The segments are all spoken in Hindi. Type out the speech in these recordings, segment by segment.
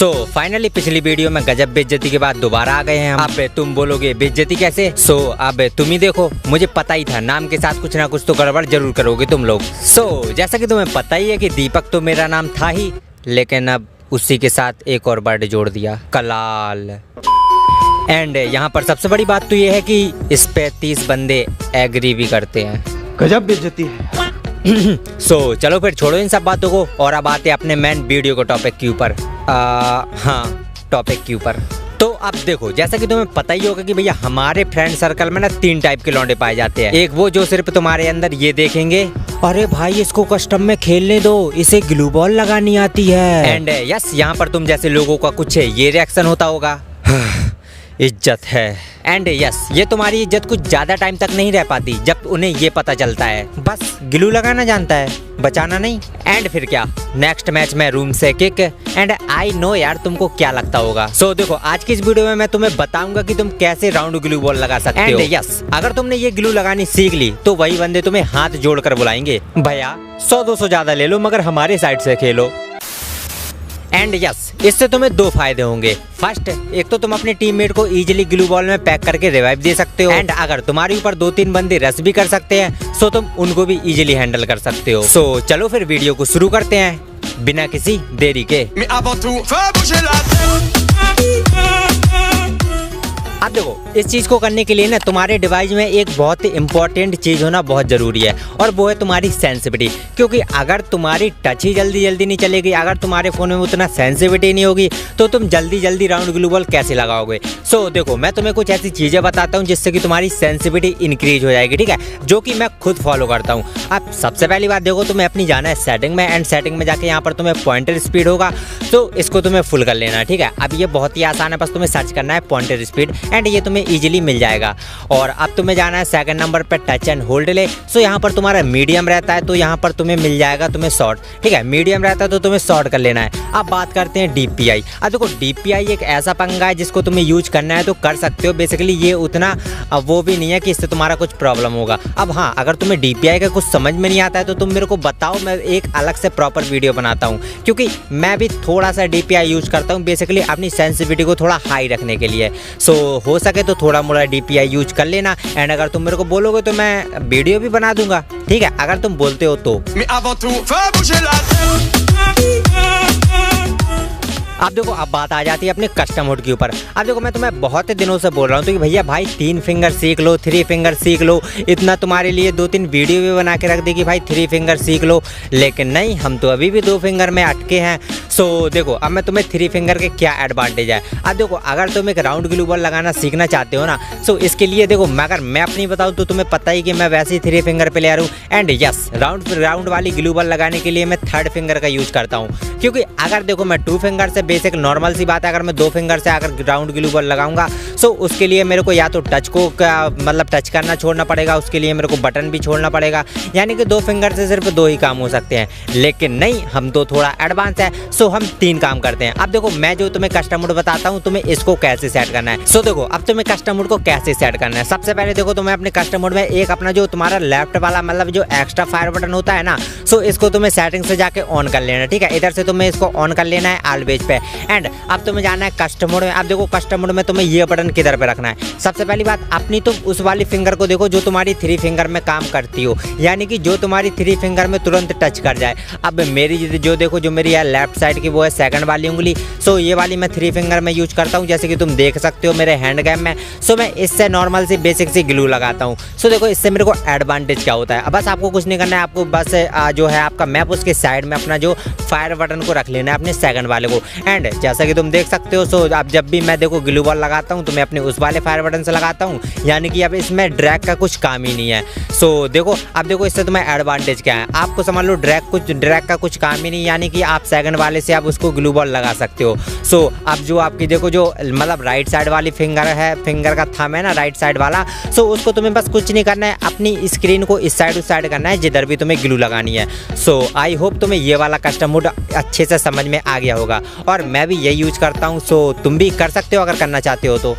सो फाइनली पिछली वीडियो में गजब बेइज्जती के बाद दोबारा आ गए हैं हम। अब तुम बोलोगे बेइज्जती कैसे? सो अब तुम ही देखो, मुझे पता ही था नाम के साथ कुछ ना कुछ तो गड़बड़ जरूर करोगे तुम लोग। सो जैसा कि तुम्हें पता ही है कि दीपक तो मेरा नाम था ही, लेकिन अब उसी के साथ एक और वर्ड जोड़ दिया, कलाल। एंड यहाँ पर सबसे बड़ी बात तो ये है कि इस पे 30 बंदे एग्री भी करते हैं। गजब बेइज्जती है। सो चलो फिर छोड़ो इन सब बातों को और अब आते हैं अपने मेन वीडियो को टॉपिक के ऊपर। हाँ, टॉपिक के ऊपर। तो अब देखो, जैसा कि तुम्हें पता ही होगा कि भैया हमारे फ्रेंड सर्कल में ना 3 टाइप के लौंडे पाए जाते हैं। एक वो जो सिर्फ तुम्हारे अंदर ये देखेंगे, अरे भाई इसको कस्टम में खेलने दो, इसे ग्लू बॉल लगानी आती है। एंड यस, यहाँ पर तुम जैसे लोगों का कुछ ये रिएक्शन होता होगा, इज्जत है। एंड यस, ये तुम्हारी इज्जत कुछ ज्यादा टाइम तक नहीं रह पाती जब उन्हें ये पता चलता है बस ग्लू लगाना जानता है, बचाना नहीं। एंड फिर क्या, नेक्स्ट मैच में रूम से किक। एंड आई नो यार तुमको क्या लगता होगा। सो देखो, आज की इस वीडियो में मैं तुम्हें बताऊंगा कि तुम कैसे राउंड ग्लू बॉल लगा सकते हो। एंड यस, अगर तुमने ये ग्लू लगानी सीख ली तो वही बंदे तुम्हें हाथ जोड़कर बुलाएंगे, भैया 100-200 ज्यादा ले लो मगर हमारे साइड से खेलो। एंड यस, इससे तुम्हें 2 फायदे होंगे। फर्स्ट, एक तो तुम अपने टीममेट को इजीली ग्लू बॉल में पैक करके रिवाइव दे सकते हो। एंड अगर तुम्हारे ऊपर 2-3 बंदे रश भी कर सकते हैं सो तुम उनको भी इजीली हैंडल कर सकते हो। सो चलो फिर वीडियो को शुरू करते हैं बिना किसी देरी के। अब देखो, इस चीज को करने के लिए ना तुम्हारे डिवाइस में एक बहुत ही इंपॉर्टेंट चीज होना बहुत जरूरी है और वो है तुम्हारी सेंसिटिविटी। क्योंकि अगर तुम्हारी टच ही जल्दी नहीं चलेगी, अगर तुम्हारे फोन में उतना सेंसिटिविटी नहीं होगी तो तुम जल्दी राउंड ग्लू बॉल कैसे लगाओगे। सो देखो, मैं तुम्हें कुछ ऐसी चीजें बताता हूँ जिससे कि तुम्हारी सेंसिटिविटी इंक्रीज हो जाएगी, ठीक है, जो कि मैं खुद फॉलो करता हूँ। अब सबसे पहली बात देखो, तुम्हें अपनी जाना है सेटिंग में। एंड सेटिंग में जाके यहाँ पर तुम्हें पॉइंटर स्पीड होगा तो इसको तुम्हें फुल कर लेना है, ठीक है। अब ये बहुत ही आसान है, बस तुम्हें सर्च करना है पॉइंटर स्पीड एंड ये तुम्हें इजीली मिल जाएगा। और अब तुम्हें जाना है सेकंड नंबर पे टच एंड होल्ड ले। सो यहाँ पर तुम्हारा मीडियम रहता है तो यहाँ पर तुम्हें मिल जाएगा तुम्हें शॉर्ट, ठीक है, मीडियम रहता है तो तुम्हें शॉर्ट कर लेना है। अब बात करते हैं DPI। अब देखो, DPI एक ऐसा पंगा है जिसको तुम्हें यूज करना है तो कर सकते हो। बेसिकली ये उतना वो भी नहीं है कि इससे तुम्हारा कुछ प्रॉब्लम होगा। अब हाँ, अगर तुम्हें DPI का कुछ समझ में नहीं आता है तो तुम मेरे को बताओ, मैं एक अलग से प्रॉपर वीडियो बनाता हूँ, क्योंकि मैं भी थोड़ा सा DPI यूज करता हूँ बेसिकली अपनी सेंसिटिविटी को थोड़ा हाई रखने के लिए। सो हो सके तो थोड़ा मोड़ा DPI यूज कर लेना। एंड अगर तुम मेरे को बोलोगे तो मैं वीडियो भी बना दूंगा, ठीक है, अगर तुम बोलते हो तो। अब देखो, अब बात आ जाती है अपने कस्टम हुड के ऊपर। अब देखो, मैं तुम्हें बहुत दिनों से बोल रहा हूँ तो कि भैया भाई 3 फिंगर सीख लो, 3 फिंगर सीख लो। इतना तुम्हारे लिए 2-3 वीडियो भी बना के रख दी कि भाई 3 फिंगर सीख लो, लेकिन नहीं, हम तो अभी भी 2 फिंगर में अटके हैं। सो देखो, अब मैं तुम्हें 3 फिंगर के क्या एडवांटेज है। अब देखो, अगर तुम एक राउंड ग्लू बॉल लगाना सीखना चाहते हो ना, सो इसके लिए देखो, अगर मैं अपनी बताऊँ तो तुम्हें पता ही कि मैं वैसे ही 3 फिंगर प्लेयर हूँ। एंड यस, राउंड वाली ग्लू बॉल लगाने के लिए मैं 3rd फिंगर का यूज करता हूँ। क्योंकि अगर देखो, मैं 2 फिंगर से बेसिक नॉर्मल सी बात है, अगर मैं 2 फिंगर से अगर राउंड ग्लू बॉल लगाऊंगा सो उसके लिए मेरे को या तो टच को मतलब टच करना छोड़ना पड़ेगा, उसके लिए मेरे को बटन भी छोड़ना पड़ेगा, यानी कि 2 फिंगर से सिर्फ 2 ही काम हो सकते हैं। लेकिन नहीं, हम तो थोड़ा एडवांस है, सो हम 3 काम करते हैं। अब देखो, मैं जो तुम्हें कस्टम मोड बताता हूँ, तुम्हें इसको कैसे सेट करना है। सो देखो, अब तुम्हें कस्टम मोड को कैसे सेट करना है। सबसे पहले देखो, तुम्हें अपने कस्टम मोड में एक अपना जो तुम्हारा लेफ्ट वाला मतलब जो एक्स्ट्रा फायर बटन होता है ना, सो इसको तुम्हें सेटिंग से जाके ऑन कर लेना, ठीक है। इधर से तुम्हें इसको ऑन कर लेना है ऑलवेज पे। एंड अब तुम्हें जाना है कस्टम मोड में। अब देखो, कस्टम मोड में तुम्हें ये बटन किधर पे रखना है। सबसे पहली बात, अपनी तुम उस वाली फिंगर को देखो जो तुम्हारी 3 फिंगर में काम करती हो, यानी कि जो तुम्हारी 3 फिंगर में तुरंत टच कर जाए। अब मेरी जो देखो, जो मेरी है लेफ्ट साइड की, वो है सेकंड वाली उंगली। सो ये वाली मैं 3 फिंगर में यूज करता हूँ, जैसे कि तुम देख सकते हो मेरे हैंड कैम में। सो मैं इससे नॉर्मल सी बेसिक सी ग्लू लगाता हूँ। सो देखो, इससे मेरे को एडवांटेज क्या होता है। बस आपको कुछ नहीं करना है, आपको बस जो है आपका मैप उसके साइड में अपना जो फायर बटन को रख लेना है अपने सेकंड वाले को। एंड जैसा कि तुम देख सकते हो, सो अब जब भी मैं देखो ग्लू बॉल लगाता हूँ तो मैं अपने उस वाले फायर बटन से लगाता हूँ, यानी कि अब इसमें ड्रैग का कुछ काम ही नहीं है। सो देखो, अब देखो इससे तुम्हें एडवांटेज क्या है। आपको समझ लो ड्रैग का कुछ काम ही नहीं, यानी कि आप सेकंड वाले से आप उसको ग्लू बॉल लगा सकते हो। सो अब जो आपकी देखो, जो मतलब राइट साइड वाली फिंगर है, फिंगर का थंब है ना राइट साइड वाला, सो उसको तुम्हें बस कुछ नहीं करना है, अपनी स्क्रीन को इस साइड उस साइड करना है जिधर भी तुम्हें ग्लू लगानी है। सो आई होप तुम्हें ये वाला कस्टम मोड अच्छे से समझ में आ गया होगा और मैं भी यही यूज करता हूँ। सो तुम भी कर सकते हो अगर करना चाहते हो तो।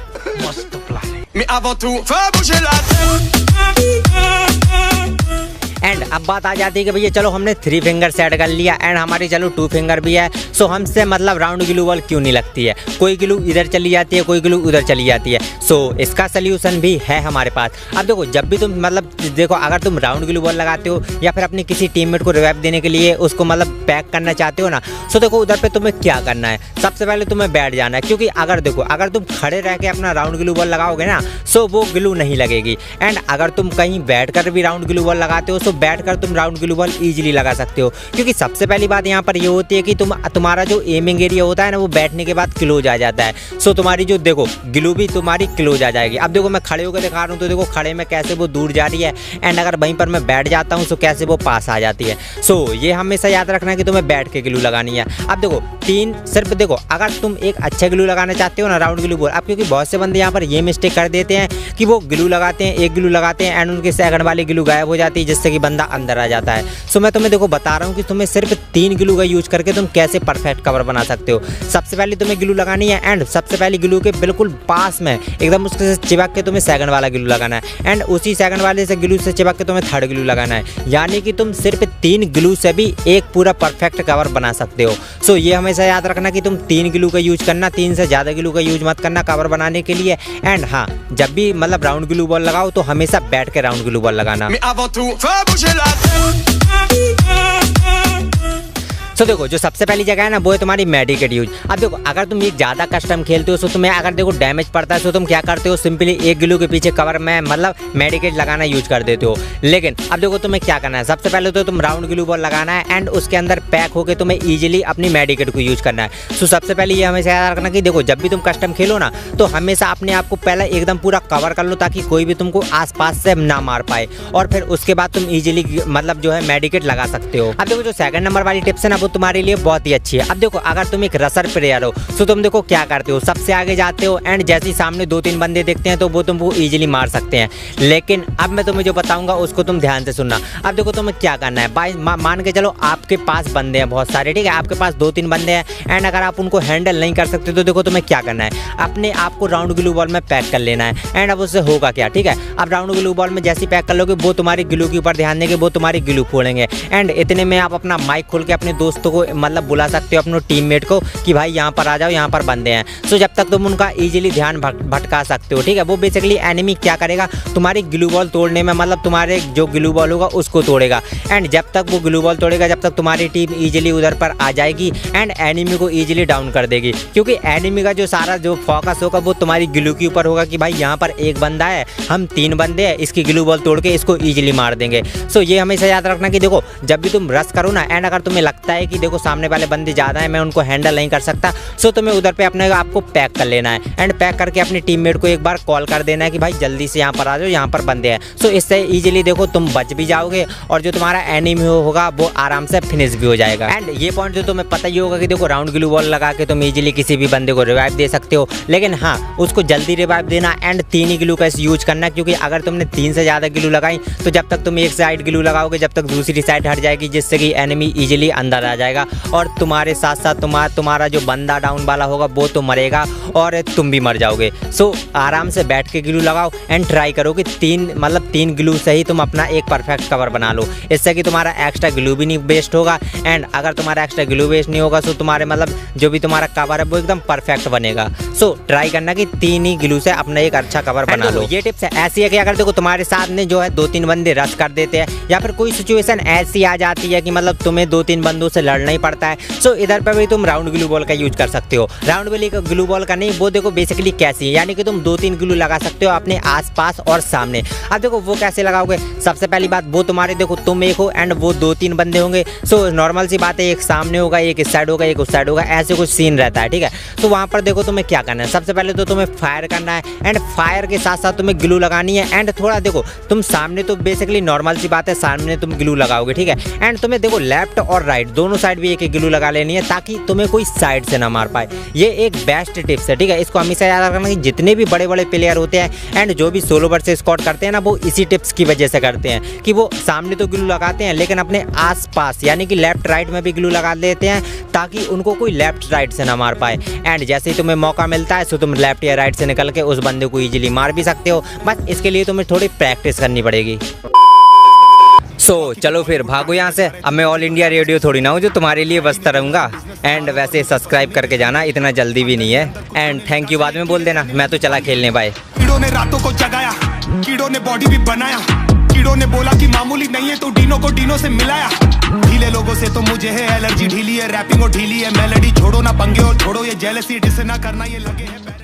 एंड अब बात आ जाती है कि भैया चलो हमने 3 फिंगर सेट कर लिया एंड हमारी चलो 2 फिंगर भी है, सो हमसे मतलब राउंड ग्लू बॉल क्यों नहीं लगती है, कोई ग्लू इधर चली जाती है, कोई ग्लू उधर चली जाती है। सो इसका सोल्यूशन भी है हमारे पास। अब देखो जब भी तुम मतलब देखो अगर तुम राउंड ग्लू बॉल लगाते हो या फिर अपने किसी टीममेट को रिवाइव देने के लिए उसको मतलब पैक करना चाहते हो ना, सो देखो उधर पे तुम्हें क्या करना है, सबसे पहले तुम्हें बैठ जाना है। क्योंकि अगर देखो अगर तुम खड़े रह के अपना राउंड ग्लू बॉल लगाओगे ना, सो वो ग्लू नहीं लगेगी। एंड अगर तुम कहीं बैठकर भी राउंड ग्लू बॉल लगाते हो, सो बैठकर तुम राउंड ग्लू बॉल इजीली लगा सकते हो। क्योंकि सबसे पहली बात यहाँ पर ये होती है कि तुम्हारा जो एमिंग एरिया होता है ना, वो बैठने के बाद क्लोज आ जाता है। सो तुम्हारी जो देखो ग्लू भी तुम्हारी क्लोज आ जाएगी। अब देखो मैं खड़े होकर दिखा रहा हूँ, तो देखो खड़े में कैसे वो दूर जा रही है, एंड अगर वहीं पर मैं बैठ जाता हूँ, सो कैसे वो पास आ जाती है। सो ये हमेशा याद रखना कि तुम्हें बैठ के ग्लू लगानी है। अब देखो 3 सिर्फ देखो अगर तुम एक अच्छे ग्लू लगाना चाहते हो ना राउंड ग्लू बॉल, अब क्योंकि बहुत से बंदे यहाँ पर ये मिस्टेक कर देते हैं कि वो ग्लू लगाते हैं, एक ग्लू लगाते हैं एंड उनके सेकंड वाली ग्लू गायब हो जाती है, जिससे कि बंदा अंदर आ जाता है। सो मैं तुम्हें देखो बता रहा हूँ कि तुम्हें सिर्फ 3 ग्लू का यूज करके तुम कैसे परफेक्ट कवर बना सकते हो। सबसे पहले तुम्हें ग्लू लगानी है एंड सबसे पहले ग्लू के बिल्कुल पास में एकदम उसके चिपक के तुम्हें सेकंड वाला ग्लू लगाना है एंड उसी सेकंड वाले से ग्लू से चिपक के तुम्हें थर्ड ग्लू लगाना है। यानी कि तुम सिर्फ 3 ग्लू से भी एक पूरा परफेक्ट कवर बना सकते हो। सो ये हमेशा याद रखना कि तुम 3 ग्लू का यूज करना, 3 से ज़्यादा ग्लू का यूज मत करना कवर बनाने के लिए। एंड हाँ, जब भी मतलब राउंड ग्लू बॉल लगाओ तो हमेशा बैठ के राउंड ग्लू बॉल लगाना। सो देखो जो सबसे पहली जगह है ना, वो है तुम्हारी मेडिकेट यूज। अब देखो अगर तुम ये ज़्यादा कस्टम खेलते हो, सो तुम्हें अगर देखो डैमेज पड़ता है, तो तुम क्या करते हो, सिंपली एक ग्लू के पीछे कवर में मतलब मेडिकेट लगाना यूज कर देते हो। लेकिन अब देखो तुम्हें क्या करना है, सबसे पहले तो तुम राउंड ग्लू बॉल लगाना है एंड उसके अंदर पैक होकर तुम्हें ईजिली अपनी मेडिकेट को यूज करना है। सो सबसे पहले ये हमेशा याद रखना कि देखो जब भी तुम कस्टम खेलो ना, तो हमेशा अपने आप को पहले एकदम पूरा कवर कर लो ताकि कोई भी तुमको आसपास से ना मार पाए, और फिर उसके बाद तुम ईजिली मतलब जो है मेडिकेट लगा सकते हो। अब देखो जो सेकंड नंबर वाली टिप्स है ना, वो तुम्हारे लिए बहुत ही अच्छी है। अब देखो अगर तुम एक रसर प्लेयर हो, तो तुम देखो क्या करते हो, सबसे आगे जाते हो एंड जैसे ही सामने 2-3 बंदे देखते हैं तो वो तुमको इजीली मार सकते हैं। लेकिन अब मैं तुम्हें जो बताऊंगा उसको तुम ध्यान से सुनना। अब देखो तुम्हें क्या करना है, भाई मान के चलो आपके पास बंदे हैं बहुत सारे, ठीक है, आपके पास 2-3 बंदे हैं एंड अगर आप उनको हैंडल नहीं कर सकते तो देखो तुम्हें क्या करना है, अपने आप को राउंड ग्लू बॉल में पैक कर लेना है। एंड अब उससे होगा क्या, ठीक है, अब राउंड ग्लू बॉल में जैसे पैक कर लोगे, वो तुम्हारी ग्लू के ऊपर ध्यान देंगे, वो तुम्हारी ग्लू फोड़ेंगे। एंड इतने में आप अपना माइक खोल के अपने दोस्तों को मतलब बुला सकते हो, अपने टीममेट को, कि भाई यहाँ पर आ जाओ, यहाँ पर बंदे हैं। सो जब तक तुम उनका इजीली ध्यान भटका सकते हो, ठीक है। वो बेसिकली एनिमी क्या करेगा, तुम्हारी ग्लू बॉल तोड़ने में मतलब तुम्हारे जो ग्लू बॉल होगा उसको तोड़ेगा। एंड जब तक वो ग्लू बॉल तोड़ेगा, जब तक तुम्हारी टीम इजीली उधर पर आ जाएगी एंड एनिमी को इजीली डाउन कर देगी। क्योंकि एनिमी का जो सारा जो फोकस होगा वो तुम्हारी ग्लू के ऊपर होगा कि भाई यहाँ पर एक बंदा है, हम 3 बंदे हैं, इसकी ग्लू बॉल तोड़ के इसको इजीली मार देंगे। सो ये हमेशा याद रखना कि देखो जब भी तुम रश करो ना, एंड अगर तुम्हें लगता है कि देखो सामने वाले बंदे ज़्यादा है, मैं उनको हैंडल नहीं कर सकता, सो तुम्हें उधर पे अपने आप को पैक कर लेना है एंड पैक करके अपने टीममेट को एक बार कॉल कर देना है कि भाई जल्दी से यहाँ पर आ जाओ, यहाँ पर बंदे हैं। सो इससे इजीली देखो तुम बच भी जाओगे और जो तुम्हारा एनिमी होगा वो आराम से फिनिश भी हो जाएगा। एंड ये पॉइंट जो तुम्हें पता ही होगा कि देखो राउंड ग्लू बॉल लगा के तुम इजीली किसी भी बंदे को रिवाइव दे सकते हो, लेकिन हाँ उसको जल्दी रिवाइव देना एंड 3 ही ग्लू का यूज करना। क्योंकि अगर तुमने 3 से ज़्यादा ग्लू लगाई तो जब तक तुम एक साइड ग्लू लगाओगे, जब तक दूसरी साइड हट जाएगी, जिससे कि एनिमी इजीली अंदर आ जाएगा और तुम्हारे साथ साथ तुम्हारा जो बंदा डाउन वाला होगा वो तो मरेगा और तुम भी मर जाओगे। सो आराम से बैठ के ग्लू लगाओ एंड ट्राई करो कि 3 ग्लू से ही तुम अपना एक परफेक्ट कवर बना लो। इससे कि तुम्हारा एक्स्ट्रा ग्लू भी नहीं वेस्ट होगा एंड अगर तुम्हारा एक्स्ट्रा ग्लू वेस्ट नहीं होगा तो तुम्हारे मतलब जो भी तुम्हारा कवर है वो एकदम परफेक्ट बनेगा। सो ट्राई करना कि 3 ही ग्लू से अपना एक अच्छा कवर बना लो। ये टिप्स ऐसी है कि अगर देखो तुम्हारे साथ में जो है 2-3 बंदे रश कर देते हैं या फिर कोई सिचुएशन ऐसी आ जाती है कि मतलब तुम्हें 2-3 बंदों से लड़ना ही पड़ता है, सो इधर पर भी तुम राउंड ग्लू बॉल का यूज कर सकते हो। राउंड ग्लू बॉल का नहीं, वो देखो बेसिकली कैसी है, यानी कि तुम 2-3 ग्लू लगा सकते हो अपने आसपास और सामने। अब देखो वो कैसे लगाओगे, सबसे पहली बात वो तुम्हारे देखो तुम एक हो एंड वो 2-3 बंदे होंगे। सो नॉर्मल सी बात है, एक सामने होगा, एक इस साइड होगा, एक उस साइड होगा, ऐसे कुछ सीन रहता है, ठीक है। तो वहाँ पर देखो तुम्हें क्या करना है, सबसे पहले तो तुम्हें फायर करना है एंड फायर के साथ साथ तुम्हें ग्लू लगानी है। एंड थोड़ा देखो तुम सामने तो बेसिकली नॉर्मल सी बात है, सामने तुम ग्लू लगाओगे, ठीक है। एंड तुम्हें देखो लेफ्ट और राइट दोनों साइड भी एक ग्लू लगा लेनी है ताकि तुम्हें कोई साइड से ना मार पाए। ये एक बेस्ट टिप्स है, ठीक है। इसको हमेशा याद रखना कि जितने भी बड़े बड़े प्लेयर होते हैं एंड जो भी सोलो वर्सेस से स्क्वाड करते हैं ना, वो इसी टिप्स की वजह से करते हैं कि वो सामने तो ग्लू लगाते हैं लेकिन अपने आसपास यानी कि लेफ्ट राइट में भी ग्लू लगा देते हैं ताकि उनको कोई लेफ्ट राइट से ना मार पाए। एंड जैसे ही तुम्हें मौका मिलता है तो तुम लेफ्ट या राइट से निकल के उस बंदे को इजीली मार भी सकते हो। बस इसके लिए तुम्हें थोड़ी प्रैक्टिस करनी पड़ेगी। चलो फिर भागो यहाँ से। अब मैं ऑल इंडिया रेडियो थोड़ी ना हूँ जो तुम्हारे लिए बजता रहूँगा। एंड वैसे सब्सक्राइब करके जाना, इतना जल्दी भी नहीं है। एंड थैंक यू बाद में बोल देना। मैं तो चला खेलने, बाय। कीड़ों ने रातों को जगाया, कीड़ों ने बॉडी भी बनाया, कीड़ों ने बोला कि मामूली नहीं है तो डीनो को डीनो से मिलाया। ढीले लोगों से तो मुझे है एलर्जी, ढीली है रैपिंग और ढीली है मेलोडी। छोड़ो ना पंगे और छोड़ो ये जेलसी, डिस ना करना ये लगे है।